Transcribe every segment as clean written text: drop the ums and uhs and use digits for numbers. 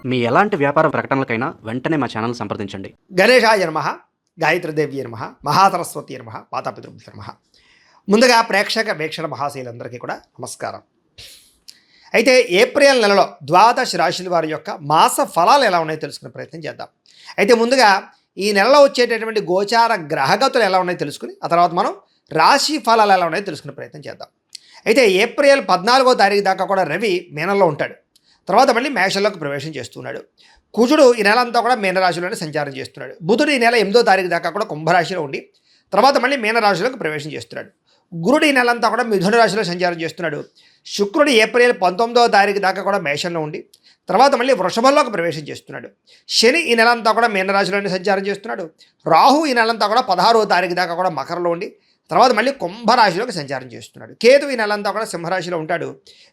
మీ ఎలాంటి వ్యాపార ప్రకటనలకైనా వెంటనే మా ఛానల్ సంప్రదించండి. గణేశాయ నమః, గాయత్రీదేవి నమః, మహాసరస్వతి నమః, మాతాపితృభ్యో నమః. ముందుగా ప్రేక్షక వీక్షణ మహాశీలందరికీ కూడా నమస్కారం. అయితే ఏప్రిల్ నెలలో ద్వాదశ రాశుల వారి యొక్క మాస ఫలాలు ఎలా ఉన్నాయో తెలుసుకునే ప్రయత్నం చేద్దాం. అయితే ముందుగా ఈ నెలలో వచ్చేటటువంటి గోచార గ్రహగతులు ఎలా ఉన్నాయో తెలుసుకుని ఆ తర్వాత మనం రాశి ఫలాలు ఎలా ఉన్నాయో తెలుసుకునే ప్రయత్నం చేద్దాం. అయితే ఏప్రిల్ 14వ తారీఖు దాకా కూడా రవి మీనంలో ఉంటాడు. తర్వాత మళ్ళీ మేషంలోకి ప్రవేశం చేస్తున్నాడు. కుజుడు ఈ నెల అంతా కూడా మీనరాశిలోనే సంచారం చేస్తున్నాడు. బుధుడు ఈ నెల 8వ తారీఖు దాకా కూడా కుంభరాశిలో ఉండి తర్వాత మళ్ళీ మీనరాశిలోకి ప్రవేశం చేస్తున్నాడు. గురుడు ఈ నెలంతా కూడా మిథున రాశిలో సంచారం చేస్తున్నాడు. శుక్రుడు ఏప్రిల్ 19వ తారీఖు దాకా కూడా మేషంలో ఉండి తర్వాత మళ్ళీ వృషభంలోకి ప్రవేశం చేస్తున్నాడు. శని ఈ నెలంతా కూడా మీనరాశిలోనే సంచారం చేస్తున్నాడు. రాహు ఈ నెలంతా కూడా 16వ తారీఖు దాకా కూడా మకరంలో ఉండి తర్వాత మళ్ళీ కుంభరాశిలోకి సంచారం చేస్తున్నాడు. కేతు ఈ నెలంతా కూడా సింహరాశిలో ఉంటాడు.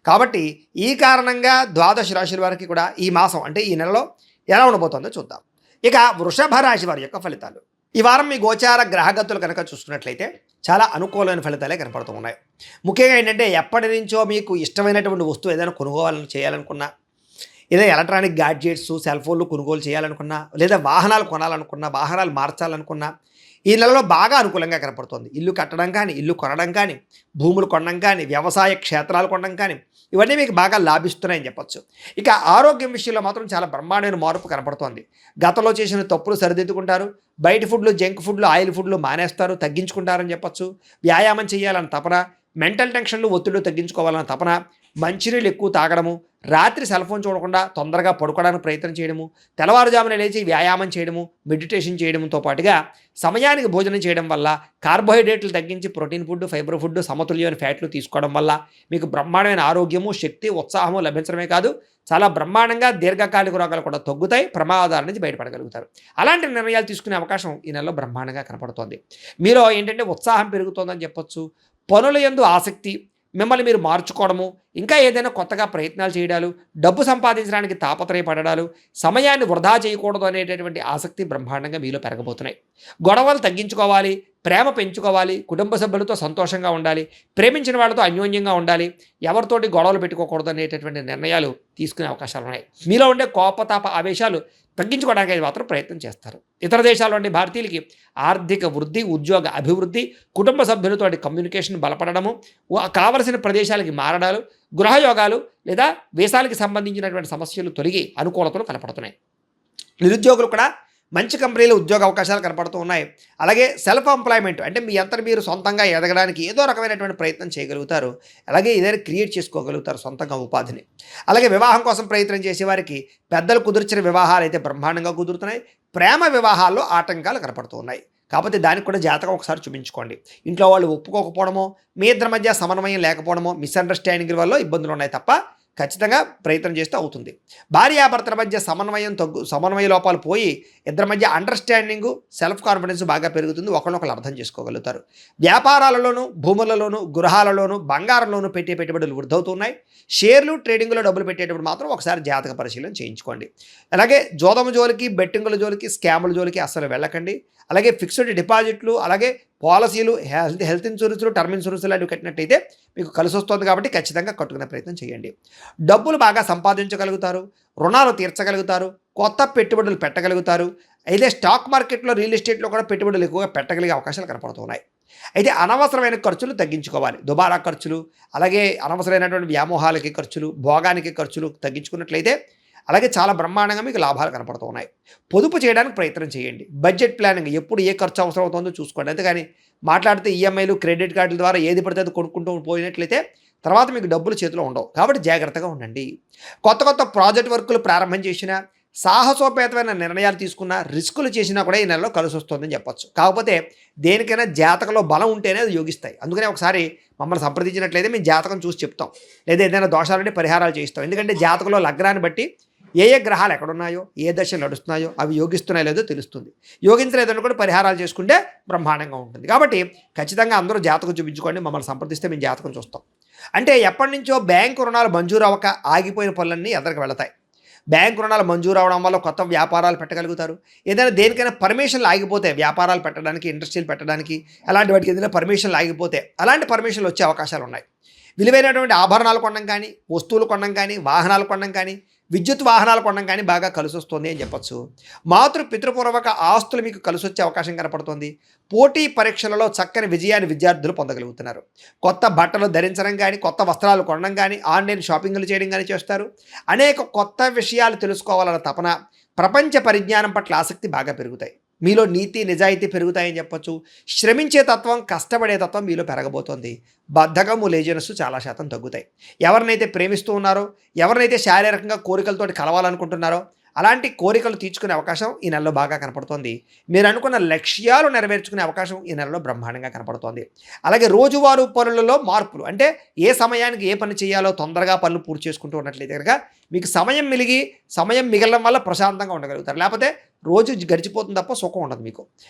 కాబట్టి ఈ కారణంగా ద్వాదశ రాశుల వారికి కూడా ఈ మాసం అంటే ఈ నెలలో ఎలా ఉండబోతుందో చూద్దాం. ఇక వృషభ రాశి వారి యొక్క ఫలితాలు. ఈ వారం మీ గోచార గ్రహగతులు కనుక చూసుకున్నట్లయితే చాలా అనుకూలమైన ఫలితాలే కనపడుతూ ఉన్నాయి. ముఖ్యంగా ఏంటంటే ఎప్పటి నుంచో మీకు ఇష్టమైనటువంటి వస్తువు ఏదైనా కొనుగోవాలని చేయాలనుకున్నా, ఏదైనా ఎలక్ట్రానిక్ గ్యాడ్జెట్స్ సెల్ ఫోన్లు కొనుగోలు చేయాలనుకున్నా, లేదా వాహనాలు కొనాలనుకున్నా, వాహనాలు మార్చాలనుకున్నా ఈ నెలలో బాగా అనుకూలంగా కనపడుతుంది. ఇల్లు కట్టడం కానీ, ఇల్లు కొనడం కానీ, భూములు కొనడం కానీ, వ్యవసాయ క్షేత్రాలు కొనడం కానీ ఇవన్నీ మీకు బాగా లాభిస్తున్నాయని చెప్పొచ్చు. ఇక ఆరోగ్యం విషయంలో మాత్రం చాలా బ్రహ్మాండమైన మార్పు కనపడుతోంది. గతంలో చేసిన తప్పులు సరిదిద్దుకుంటారు. బయట ఫుడ్లు, జంక్ ఫుడ్లు, ఆయిల్ ఫుడ్లు మానేస్తారు, తగ్గించుకుంటారని చెప్పొచ్చు. వ్యాయామం చేయాలని తపన, మెంటల్ టెన్షన్లు, ఒత్తిళ్లు తగ్గించుకోవాలని తపన, మంచినీళ్ళు ఎక్కువ తాగడము, రాత్రి సెల్ ఫోన్ చూడకుండా తొందరగా పడుకోవడానికి ప్రయత్నం చేయడము, తెల్లవారుజామున లేచి వ్యాయామం చేయడము, మెడిటేషన్ చేయడంతో పాటుగా సమయానికి భోజనం చేయడం వల్ల, కార్బోహైడ్రేట్లు తగ్గించి ప్రోటీన్ ఫుడ్, ఫైబర్ ఫుడ్, సమతుల్యమైన ఫ్యాట్లు తీసుకోవడం వల్ల మీకు బ్రహ్మాండమైన ఆరోగ్యము, శక్తి, ఉత్సాహము లభించడమే కాదు చాలా బ్రహ్మాండంగా దీర్ఘకాలిక రోగాలు కూడా తగ్గుతాయి, ప్రమాదాల నుంచి బయటపడగలుగుతారు. అలాంటి నిర్ణయాలు తీసుకునే అవకాశం ఈ నెలలో బ్రహ్మాండంగా కనపడుతోంది. మీలో ఏంటంటే ఉత్సాహం పెరుగుతోందని చెప్పొచ్చు. పనుల యందు ఆసక్తి, మిమ్మల్ని మీరు మార్చుకోవడము, ఇంకా ఏదైనా కొత్తగా ప్రయత్నాలు చేయడాలు, డబ్బు సంపాదించడానికి తాపత్రయపడడాలు, సమయాన్ని వృధా చేయకూడదు అనేటటువంటి ఆసక్తి బ్రహ్మాండంగా మీలో పెరగబోతున్నాయి. గొడవలు తగ్గించుకోవాలి, ప్రేమ పెంచుకోవాలి, కుటుంబ సభ్యులతో సంతోషంగా ఉండాలి, ప్రేమించిన వాళ్ళతో అన్యోన్యంగా ఉండాలి, ఎవరితోటి గొడవలు పెట్టుకోకూడదు అనేటటువంటి నిర్ణయాలు తీసుకునే అవకాశాలు ఉన్నాయి. మీలో ఉండే కోపతాప ఆవేశాలు తగ్గించుకోవడానికి మాత్రం ప్రయత్నం చేస్తారు. ఇతర దేశాల్లోని భారతీయులకి ఆర్థిక వృద్ధి, ఉద్యోగ అభివృద్ధి, కుటుంబ సభ్యులతో కమ్యూనికేషన్ బలపడము, కావలసిన ప్రదేశాలకి మారడాలు, గృహయోగాలు లేదా వీసాలకి సంబంధించినటువంటి సమస్యలు తొలగి అనుకూలతలు కనపడుతున్నాయి. నిరుద్యోగులు కూడా మంచి కంపెనీలో ఉద్యోగ అవకాశాలు కనపడుతూ ఉన్నాయి. అలాగే సెల్ఫ్ ఎంప్లాయ్మెంట్ అంటే మీ అంతటి మీరు సొంతంగా ఎదగడానికి ఏదో రకమైనటువంటి ప్రయత్నం చేయగలుగుతారు. అలాగే ఏదైనా క్రియేట్ చేసుకోగలుగుతారు సొంతంగా ఉపాధిని. అలాగే వివాహం కోసం ప్రయత్నం చేసేవారికి పెద్దలు కుదిర్చిన వివాహాలు అయితే బ్రహ్మాండంగా కుదురుతున్నాయి. ప్రేమ వివాహాల్లో ఆటంకాలు కనపడుతూ ఉన్నాయి. కాకపోతే దానికి కూడా జాతకం ఒకసారి చూపించుకోండి. ఇంట్లో వాళ్ళు ఒప్పుకోకపోవడమో, మీ ఇద్దరి మధ్య సమన్వయం లేకపోవడమో, మిస్అండర్స్టాండింగ్ వల్ల ఇబ్బందులు ఉన్నాయి తప్ప ఖచ్చితంగా ప్రయత్నం చేస్తే అవుతుంది. భార్యాభర్తల మధ్య సమన్వయ లోపాలు పోయి ఇద్దరి మధ్య అండర్స్టాండింగు, సెల్ఫ్ కాన్ఫిడెన్స్ బాగా పెరుగుతుంది. ఒకరినొకరు అర్థం చేసుకోగలుగుతారు. వ్యాపారాలలోనూ, భూములలోనూ, గృహాలలోనూ, బంగారంలోనూ పెట్టే పెట్టుబడులు వృద్ధవుతున్నాయి. షేర్లు, ట్రేడింగ్లో డబ్బులు పెట్టేటప్పుడు మాత్రం ఒకసారి జాతక పరిశీలన చేయించుకోండి. అలాగే జోదము జోలికి, బెట్టింగుల జోలికి, స్కాముల జోలికి అస్సలు వెళ్ళకండి. అలాగే ఫిక్స్డ్ డిపాజిట్లు, అలాగే పాలసీలు, హెల్త్ ఇన్సూరెన్స్లు, టర్మ్ ఇన్సూరెన్స్లు లాంటివి కట్టినట్టయితే మీకు కలిసి వస్తుంది. కాబట్టి ఖచ్చితంగా కట్టుకునే ప్రయత్నం చేయండి. డబ్బులు బాగా సంపాదించగలుగుతారు, రుణాలు తీర్చగలుగుతారు, కొత్త పెట్టుబడులు పెట్టగలుగుతారు. అయితే స్టాక్ మార్కెట్లో, రియల్ ఎస్టేట్లో కూడా పెట్టుబడులు ఎక్కువగా పెట్టగలిగే అవకాశాలు కనపడుతున్నాయి. అయితే అనవసరమైన ఖర్చులు తగ్గించుకోవాలి. దుబారా ఖర్చులు, అలాగే అనవసరమైనటువంటి వ్యామోహాలకి ఖర్చులు, భోగానికి ఖర్చులు తగ్గించుకున్నట్లయితే అలాగే చాలా బ్రహ్మాండంగా మీకు లాభాలు కనపడుతూ ఉన్నాయి. పొదుపు చేయడానికి ప్రయత్నం చేయండి. బడ్జెట్ ప్లానింగ్, ఎప్పుడు ఏ ఖర్చు అవసరం అవుతుందో చూసుకోండి. అంతేగాని మాట్లాడితే ఈఎంఐలు, క్రెడిట్ కార్డుల ద్వారా ఏది పడితే అది కొనుక్కుంటూ పోయినట్లయితే తర్వాత మీకు డబ్బులు చేతిలో ఉండవు. కాబట్టి జాగ్రత్తగా ఉండండి. కొత్త కొత్త ప్రాజెక్ట్ వర్కులు ప్రారంభం చేసినా, సాహసోపేతమైన నిర్ణయాలు తీసుకున్నా, రిస్కులు చేసినా కూడా ఈ నెలలో కలిసి వస్తుందని చెప్పొచ్చు. కాకపోతే దేనికైనా జాతకంలో బలం ఉంటేనే అది యోగిస్తాయి. అందుకనే ఒకసారి మమ్మల్ని సంప్రదించినట్లయితే మేము జాతకం చూసి చెప్తాం, లేదా ఏదైనా దోషాలుంటే పరిహారాలు చేయిస్తాం. ఎందుకంటే జాతకంలో లగ్నాన్ని బట్టి ఏ గ్రహాలు ఎక్కడున్నాయో, ఏ దశలు నడుస్తున్నాయో, అవి యోగిస్తున్నాయో లేదో తెలుస్తుంది. యోగించలేదని కూడా పరిహారాలు చేసుకుంటే బ్రహ్మాండంగా ఉంటుంది. కాబట్టి ఖచ్చితంగా అందరూ జాతకం చూపించుకోండి. మమ్మల్ని సంప్రదిస్తే మేము జాతకం చూస్తాం. అంటే ఎప్పటి నుంచో బ్యాంకు రుణాలు మంజూరు అవ్వక ఆగిపోయిన పనులన్నీ ఎదరికి వెళతాయి. బ్యాంకు రుణాలు మంజూరు అవడం వల్ల కొత్త వ్యాపారాలు పెట్టగలుగుతారు. ఏదైనా దేనికైనా పర్మిషన్లు ఆగిపోతే, వ్యాపారాలు పెట్టడానికి, ఇండస్ట్రీలు పెట్టడానికి, అలాంటి వాటికి ఏదైనా పర్మిషన్లు ఆగిపోతే అలాంటి పర్మిషన్లు వచ్చే అవకాశాలు ఉన్నాయి. విలువైనటువంటి ఆభరణాలు కొనడం కానీ, వస్తువులు కొనడం కానీ, వాహనాలు కొనడం కానీ, విద్యుత్ వాహనాలు కొనడం కానీ బాగా కలిసి వస్తుంది అని చెప్పొచ్చు. పితృపూర్వక ఆస్తులు మీకు కలిసి వచ్చే అవకాశం కనపడుతుంది. పోటీ పరీక్షలలో చక్కని విజయాన్ని విద్యార్థులు పొందగలుగుతున్నారు. కొత్త బట్టలు ధరించడం కానీ, కొత్త వస్త్రాలు కొనడం కానీ, ఆన్లైన్ షాపింగ్లు చేయడం కానీ చేస్తారు. అనేక కొత్త విషయాలు తెలుసుకోవాలన్న తపన, ప్రపంచ పరిజ్ఞానం పట్ల ఆసక్తి బాగా పెరుగుతాయి. మీలో నీతి నిజాయితీ పెరుగుతాయని చెప్పొచ్చు. శ్రమించే తత్వం, కష్టపడే తత్వం మీలో పెరగబోతోంది. బద్ధకము, లేజినెస్ చాలా శాతం తగ్గుతాయి. ఎవరినైతే ప్రేమిస్తూ ఉన్నారో, ఎవరినైతే శారీరకంగా కోరికలతోటి కలవాలనుకుంటున్నారో అలాంటి కోరికలు తీర్చుకునే అవకాశం ఈ నెలలో బాగా కనపడుతోంది. మీరు అనుకున్న లక్ష్యాలు నెరవేర్చుకునే అవకాశం ఈ నెలలో బ్రహ్మాండంగా కనపడుతోంది. అలాగే రోజువారీ పనులలో మార్పులు, అంటే ఏ సమయానికి ఏ పని చేయాలో తొందరగా పనులు పూర్తి చేసుకుంటూ ఉన్నట్లయితే కనుక మీకు సమయం మిగలడం వల్ల ప్రశాంతంగా ఉండగలుగుతారు. లేకపోతే రోజు గడిచిపోతుంది తప్ప సుఖం ఉండదు మీకు.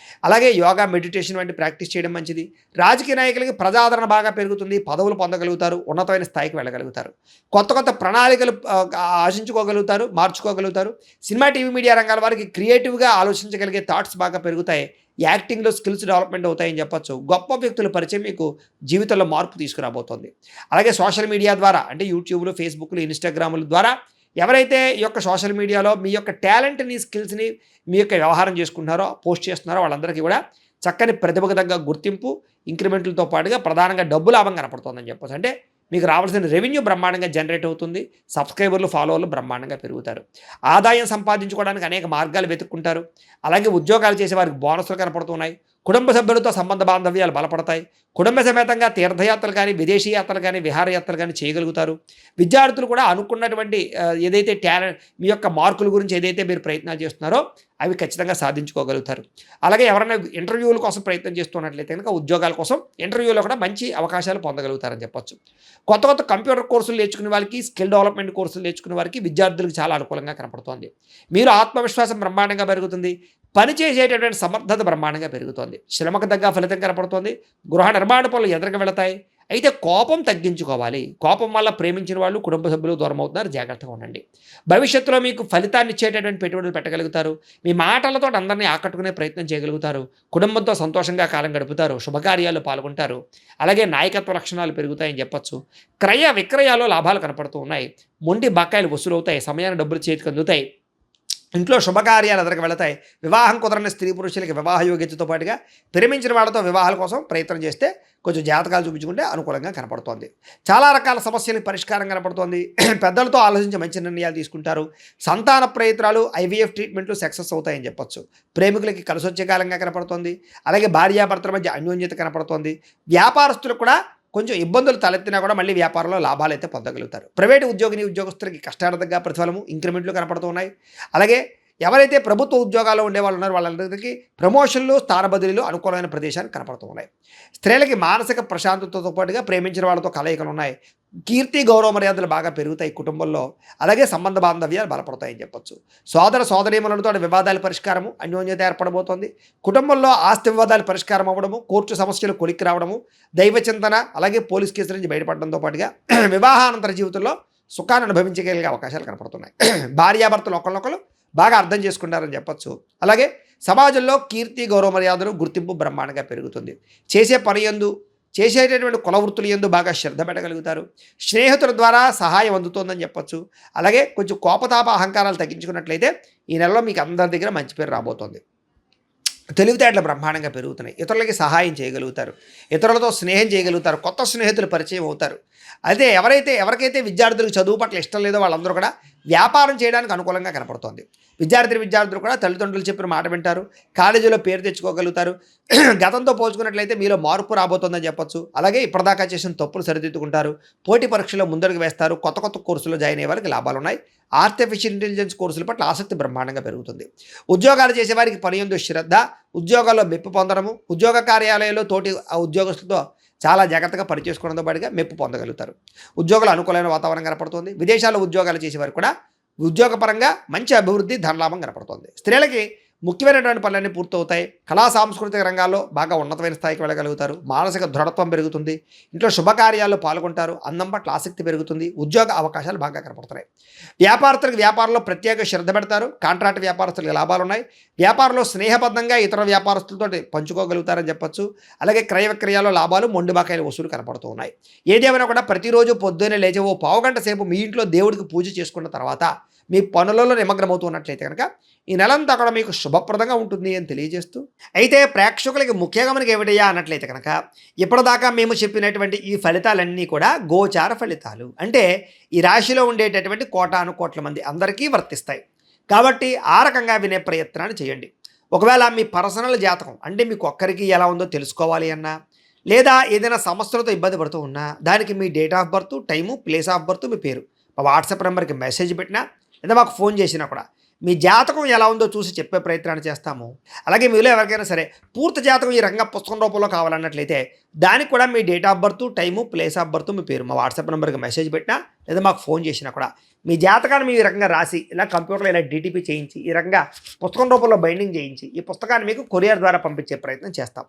అలాగే యోగా, మెడిటేషన్ వంటి ప్రాక్టీస్ చేయడం మంచిది. రాజకీయ నాయకులకి ప్రజాదరణ బాగా పెరుగుతుంది. పదవులు పొందగలుగుతారు. ఉన్నతమైన స్థాయికి వెళ్ళగలుగుతారు. కొత్త ప్రణాళికలు ఆశించుకోగలుగుతారు, మార్చుకోగలుగుతారు. సినిమా, టీవీ, మీడియా రంగాల వారికి క్రియేటివ్గా ఆలోచించగలిగే థాట్స్ బాగా పెరుగుతాయి. యాక్టింగ్లో స్కిల్స్ డెవలప్మెంట్ అవుతాయని చెప్పొచ్చు. గొప్ప వ్యక్తుల పరిచయం మీకు జీవితంలో మార్పు తీసుకురాబోతోంది. అలాగే సోషల్ మీడియా ద్వారా, అంటే యూట్యూబ్లు, ఫేస్బుక్లు, ఇన్స్టాగ్రాముల ద్వారా ఎవరైతే ఈ యొక్క సోషల్ మీడియాలో మీ యొక్క టాలెంట్ని, స్కిల్స్ని మీ యొక్క వ్యవహారం చేసుకుంటున్నారో, పోస్ట్ చేస్తున్నారో వాళ్ళందరికీ కూడా చక్కని ప్రతిభకు తగ్గ గుర్తింపు, ఇంక్రిమెంట్లతో పాటుగా ప్రధానంగా డబ్బు లాభం కనపడుతుందని చెప్పొచ్చు. అంటే మీకు రావాల్సిన రెవెన్యూ బ్రహ్మాండంగా జనరేట్ అవుతుంది. సబ్స్క్రైబర్లు, ఫాలోవర్లు బ్రహ్మాండంగా పెరుగుతారు. ఆదాయం సంపాదించుకోవడానికి అనేక మార్గాలు వెతుక్కుంటారు. అలాగే ఉద్యోగాలు చేసే వారికి బోనస్లు కనపడుతున్నాయి. కుటుంబ సభ్యులతో సంబంధ బాంధవ్యాలు బలపడతాయి. కుటుంబ సమేతంగా తీర్థయాత్రలు కానీ, విదేశీ యాత్రలు కానీ, విహారయాత్రలు కానీ చేయగలుగుతారు. విద్యార్థులు కూడా అనుకున్నటువంటి ఏదైతే మీ యొక్క మార్కుల గురించి ఏదైతే మీరు ప్రయత్నాలు చేస్తున్నారో అవి ఖచ్చితంగా సాధించుకోగలుగుతారు. అలాగే ఎవరైనా ఇంటర్వ్యూల కోసం ప్రయత్నం చేస్తున్నట్లయితే కనుక ఉద్యోగాల కోసం ఇంటర్వ్యూలో కూడా మంచి అవకాశాలు పొందగలుగుతారని చెప్పొచ్చు. కొత్త కంప్యూటర్ కోర్సులు నేర్చుకునే వారికి, స్కిల్ డెవలప్మెంట్ కోర్సులు నేర్చుకునే వారికి విద్యార్థులకు చాలా అనుకూలంగా కనపడుతోంది. మీరు ఆత్మవిశ్వాసం బ్రహ్మాండంగా పెరుగుతుంది. పని చేసేటటువంటి సమర్థత బ్రహ్మాండంగా పెరుగుతోంది. శ్రమకు తగ్గ ఫలితం కనపడుతోంది. గృహ నిర్మాణ పనులు ఎదురుగా వెళతాయి. అయితే కోపం తగ్గించుకోవాలి. కోపం వల్ల ప్రేమించిన వాళ్ళు, కుటుంబ సభ్యులు దూరం అవుతున్నారు. జాగ్రత్తగా ఉండండి. భవిష్యత్తులో మీకు ఫలితాన్ని ఇచ్చేటటువంటి పెట్టుబడులు పెట్టగలుగుతారు. మీ మాటలతో అందరినీ ఆకట్టుకునే ప్రయత్నం చేయగలుగుతారు. కుటుంబంతో సంతోషంగా కాలం గడుపుతారు. శుభకార్యాల్లో పాల్గొంటారు. అలాగే నాయకత్వ లక్షణాలు పెరుగుతాయని చెప్పొచ్చు. క్రయ విక్రయాల్లో లాభాలు కనపడుతూ ఉన్నాయి. మొండి బకాయిలు వసూలవుతాయి. సమయాన్ని డబ్బులు చేతికి అందుతాయి. ఇంట్లో శుభకార్యాలు ఎదురుకు వెళతాయి. వివాహం కుదరని స్త్రీ పురుషులకి వివాహ యోగ్యతతో పాటుగా ప్రేమించిన వాళ్ళతో వివాహాల కోసం ప్రయత్నం చేస్తే కొంచెం జాతకాలు చూపించుకుంటే అనుకూలంగా కనపడుతోంది. చాలా రకాల సమస్యలకు పరిష్కారం కనపడుతోంది. పెద్దలతో ఆలోచించి మంచి నిర్ణయాలు తీసుకుంటారు. సంతాన ప్రయత్నాలు, ఐవీఎఫ్ ట్రీట్మెంట్లు సక్సెస్ అవుతాయని చెప్పొచ్చు. ప్రేమికులకి కలిసి వచ్చే కాలంగా కనపడుతోంది. అలాగే భార్యాభర్తల మధ్య అన్యోన్యత కనపడుతోంది. వ్యాపారస్తులకు కూడా కొంచెం ఇబ్బందులు తలెత్తినా కూడా మళ్ళీ వ్యాపారంలో లాభాలు అయితే పొందగలుగుతారు. ప్రైవేటు ఉద్యోగస్తులకి కష్టార్థంగా ప్రతిఫలము, ఇంక్రిమెంట్లు కనపడుతున్నాయి. అలాగే ఎవరైతే ప్రభుత్వ ఉద్యోగాల్లో ఉండేవాళ్ళు ఉన్నారో వాళ్ళందరికీ ప్రమోషన్లు, స్థాన బదిలీలు అనుకూలమైన ప్రదేశాలు కనపడుతూ ఉన్నాయి. స్త్రీలకి మానసిక ప్రశాంతతతో పాటుగా ప్రేమించిన వాళ్ళతో కలయికలు ఉన్నాయి. కీర్తి, గౌరవ మర్యాదలు బాగా పెరుగుతాయి కుటుంబంలో. అలాగే సంబంధ బాంధవ్యాలు బలపడతాయని చెప్పొచ్చు. సోదర సోదరీమణులతో వివాదాల పరిష్కారము, అన్యోన్యత ఏర్పడబోతోంది. కుటుంబంలో ఆస్తి వివాదాలు పరిష్కారం అవ్వడము, కోర్టు సమస్యలు కొలిక్కి రావడము, దైవ చింతన, అలాగే పోలీస్ కేసుల నుంచి బయటపడడంతో పాటుగా వివాహానంతర జీవితంలో సుఖాన్ని అనుభవించగలిగే అవకాశాలు కనపడుతున్నాయి. భార్యాభర్తలు ఒకళ్ళొకళ్ళు బాగా అర్థం చేసుకుంటారని చెప్పొచ్చు. అలాగే సమాజంలో కీర్తి, గౌరవ మర్యాదలు, గుర్తింపు బ్రహ్మాండంగా పెరుగుతుంది. చేసేటటువంటి కుల వృత్తుల యందు బాగా శ్రద్ధ పెట్టగలుగుతారు. స్నేహితుల ద్వారా సహాయం అందుతోందని చెప్పొచ్చు. అలాగే కొంచెం కోపతాప అహంకారాలు తగ్గించుకున్నట్లయితే ఈ నెలలో మీకు అందరి దగ్గర మంచి పేరు రాబోతోంది. తెలివితేటలు బ్రహ్మాండంగా పెరుగుతున్నాయి. ఇతరులకి సహాయం చేయగలుగుతారు. ఇతరులతో స్నేహం చేయగలుగుతారు. కొత్త స్నేహితులు పరిచయం అవుతారు. అయితే ఎవరికైతే విద్యార్థులకు చదువు పట్ల ఇష్టం లేదో వాళ్ళందరూ కూడా వ్యాపారం చేయడానికి అనుకూలంగా కనపడుతోంది. విద్యార్థులు కూడా తల్లిదండ్రులు చెప్పిన మాట వింటారు. కాలేజీలో పేరు తెచ్చుకోగలుగుతారు. గతంతో పోల్చుకున్నట్లయితే మీలో మార్పు రాబోతోందని చెప్పొచ్చు. అలాగే ఇప్పటిదాకా చేసిన తప్పులు సరిదిద్దుకుంటారు. పోటీ పరీక్షలో ముందడుగు వేస్తారు. కొత్త కోర్సులో జాయిన్ అయ్యే వారికి లాభాలు ఉన్నాయి. ఆర్టిఫిషియల్ ఇంటెలిజెన్స్ కోర్సుల పట్ల ఆసక్తి బ్రహ్మాండంగా పెరుగుతుంది. ఉద్యోగాలు చేసేవారికి పని యందు శ్రద్ధ, ఉద్యోగాల్లో మెప్పు పొందడము, ఉద్యోగ కార్యాలయంలో తోటి ఉద్యోగస్తులతో చాలా జాగ్రత్తగా పనిచేసుకోవడంతో పాటుగా మెప్పు పొందగలుగుతారు. ఉద్యోగులు అనుకూలమైన వాతావరణం కనపడుతుంది. విదేశాల్లో ఉద్యోగాలు చేసేవారు కూడా ఉద్యోగపరంగా మంచి అభివృద్ధి, ధనలాభం కనపడుతుంది. స్త్రీలకి ముఖ్యమైనటువంటి పనులన్నీ పూర్తవుతాయి. కళా సాంస్కృతిక రంగాల్లో బాగా ఉన్నతమైన స్థాయికి వెళ్ళగలుగుతారు. మానసిక దృఢత్వం పెరుగుతుంది. ఇంట్లో శుభకార్యాల్లో పాల్గొంటారు. అందం పట్ల ఆసక్తి పెరుగుతుంది. ఉద్యోగ అవకాశాలు బాగా కనపడుతున్నాయి. వ్యాపారస్తులకు వ్యాపారంలో ప్రత్యేక శ్రద్ధ పెడతారు. కాంట్రాక్ట్ వ్యాపారస్తులకు లాభాలు ఉన్నాయి. వ్యాపారంలో స్నేహబద్ధంగా ఇతర వ్యాపారస్తులతో పంచుకోగలుగుతారని చెప్పొచ్చు. అలాగే క్రయ విక్రయాల్లో లాభాలు, మొండి బకాయిల వసూలు కనపడుతూ ఉన్నాయి. ఏదేమైనా కూడా ప్రతిరోజు పొద్దున్నే లేచి ఓ పావుగంట సేపు మీ ఇంట్లో దేవుడికి పూజ చేసుకున్న తర్వాత మీ పనులలో నిమగ్నమవుతున్నట్లయితే కనుక ఈ నెలంతా కూడా మీకు శుభప్రదంగా ఉంటుంది అని తెలియజేస్తూ, అయితే ప్రేక్షకులకి ముఖ్యంగా మనకి ఏమిటయ్యా అన్నట్లయితే కనుక ఇప్పటిదాకా మేము చెప్పినటువంటి ఈ ఫలితాలన్నీ కూడా గోచార ఫలితాలు. అంటే ఈ రాశిలో ఉండేటటువంటి కోటాను కోట్ల మంది అందరికీ వర్తిస్తాయి. కాబట్టి ఆ రకంగా వినే ప్రయత్నాన్ని చేయండి. ఒకవేళ మీ పర్సనల్ జాతకం అంటే మీకు ఒక్కరికి ఎలా ఉందో తెలుసుకోవాలి అన్నా, లేదా ఏదైనా సమస్యలతో ఇబ్బంది పడుతూ ఉన్నా దానికి మీ date of birth, time, place of birth, మీ పేరు మా వాట్సాప్ నెంబర్కి మెసేజ్ పెట్టినా లేదా మాకు ఫోన్ చేసినా కూడా మీ జాతకం ఎలా ఉందో చూసి చెప్పే ప్రయత్నాన్ని చేస్తాము. అలాగే మీలో ఎవరికైనా సరే పూర్తి జాతకం ఈ రకంగా పుస్తకం రూపంలో కావాలన్నట్లయితే దానికి కూడా మీ date of birth, time, place of birth, మీ పేరు మా వాట్సాప్ నెంబర్కి మెసేజ్ పెట్టినా లేదా మాకు ఫోన్ చేసినా కూడా మీ జాతకాన్ని మీ రకంగా రాసి ఇలా కంప్యూటర్లో ఇలా డీటీపీ చేయించి ఈ రకంగా పుస్తకం రూపంలో బైండింగ్ చేయించి ఈ పుస్తకాన్ని మీకు కొరియర్ ద్వారా పంపించే ప్రయత్నం చేస్తాం.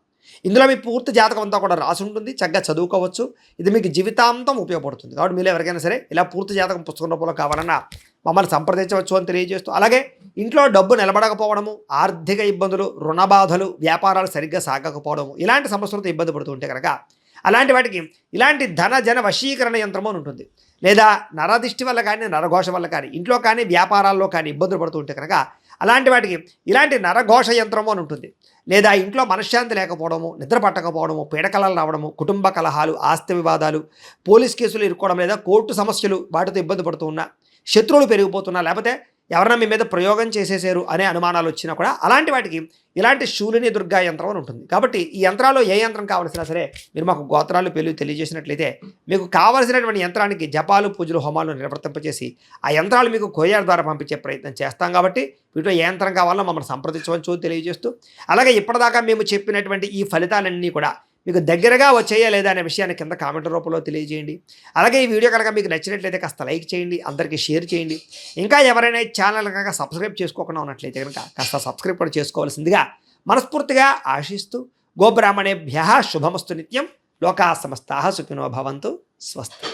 ఇందులో మీ పూర్తి జాతకం అంతా కూడా రాసి ఉంటుంది. చక్కగా చదువుకోవచ్చు. ఇది మీకు జీవితాంతం ఉపయోగపడుతుంది. కాబట్టి మీరు ఎవరికైనా సరే ఇలా పూర్తి జాతకం పుస్తకం రూపంలో కావాలన్నా మమ్మల్ని సంప్రదించవచ్చు అని తెలియజేస్తూ, అలాగే ఇంట్లో డబ్బు నిలబడకపోవడము, ఆర్థిక ఇబ్బందులు, రుణ బాధలు, వ్యాపారాలు సరిగ్గా సాగకపోవడము ఇలాంటి సమస్యలతో ఇబ్బంది పడుతూ ఉంటే కనుక అలాంటి వాటికి ఇలాంటి ధన జన వశీకరణ యంత్రం అని ఉంటుంది. లేదా నరదిష్టి వల్ల కానీ, నరఘోష వల్ల కానీ, ఇంట్లో కానీ వ్యాపారాల్లో కానీ ఇబ్బందులు పడుతూ ఉంటే కనుక అలాంటి వాటికి ఇలాంటి నరఘోష యంత్రము అని ఉంటుంది. లేదా ఇంట్లో మనశ్శాంతి లేకపోవడము, నిద్ర పట్టకపోవడము, పీడకలలు రావడము, కుటుంబ కలహాలు, ఆస్తి వివాదాలు, పోలీస్ కేసులు ఇరుక్కోవడం, లేదా కోర్టు సమస్యలు వాటితో ఇబ్బంది పడుతూ ఉన్నా, శత్రువులు పెరిగిపోతున్నా, లేకపోతే ఎవరైనా మీ మీద ప్రయోగం చేసేసారు అనే అనుమానాలు వచ్చినా కూడా అలాంటి వాటికి ఇలాంటి శూలిని దుర్గా యంత్రం అని ఉంటుంది. కాబట్టి ఈ యంత్రాల్లో ఏ యంత్రం కావాల్సినా సరే మీరు మాకు గోత్రాలు పేర్లు తెలియజేసినట్లయితే మీకు కావాల్సినటువంటి యంత్రానికి జపాలు, పూజలు, హోమాలు నిర్వర్తింపచేసి ఆ యంత్రాలు మీకు కొరియర్ ద్వారా పంపించే ప్రయత్నం చేస్తాం. కాబట్టి వీటిలో ఏ యంత్రం కావాలో మమ్మల్ని సంప్రదించవచ్చు తెలియజేస్తూ, అలాగే ఇప్పటిదాకా మేము చెప్పినటువంటి ఈ ఫలితాలన్నీ కూడా మీకు దగ్గరగా వచ్చేయా లేదా అనే విషయాన్ని కింద కామెంట్ రూపంలో తెలియజేయండి. అలాగే ఈ వీడియో కనుక మీకు నచ్చినట్లయితే కాస్త లైక్ చేయండి, అందరికీ షేర్ చేయండి. ఇంకా ఎవరైనా ఈ ఛానల్ కనుక సబ్స్క్రైబ్ చేసుకోకుండా ఉన్నట్లయితే కనుక కాస్త సబ్స్క్రైబ్ కూడా చేసుకోవాల్సిందిగా మనస్ఫూర్తిగా ఆశిస్తూ, గోబ్రాహ్మణేభ్యః శుభమస్తు నిత్యం. లోకా సమస్తాః సుఖినో భవంతు. స్వస్తి.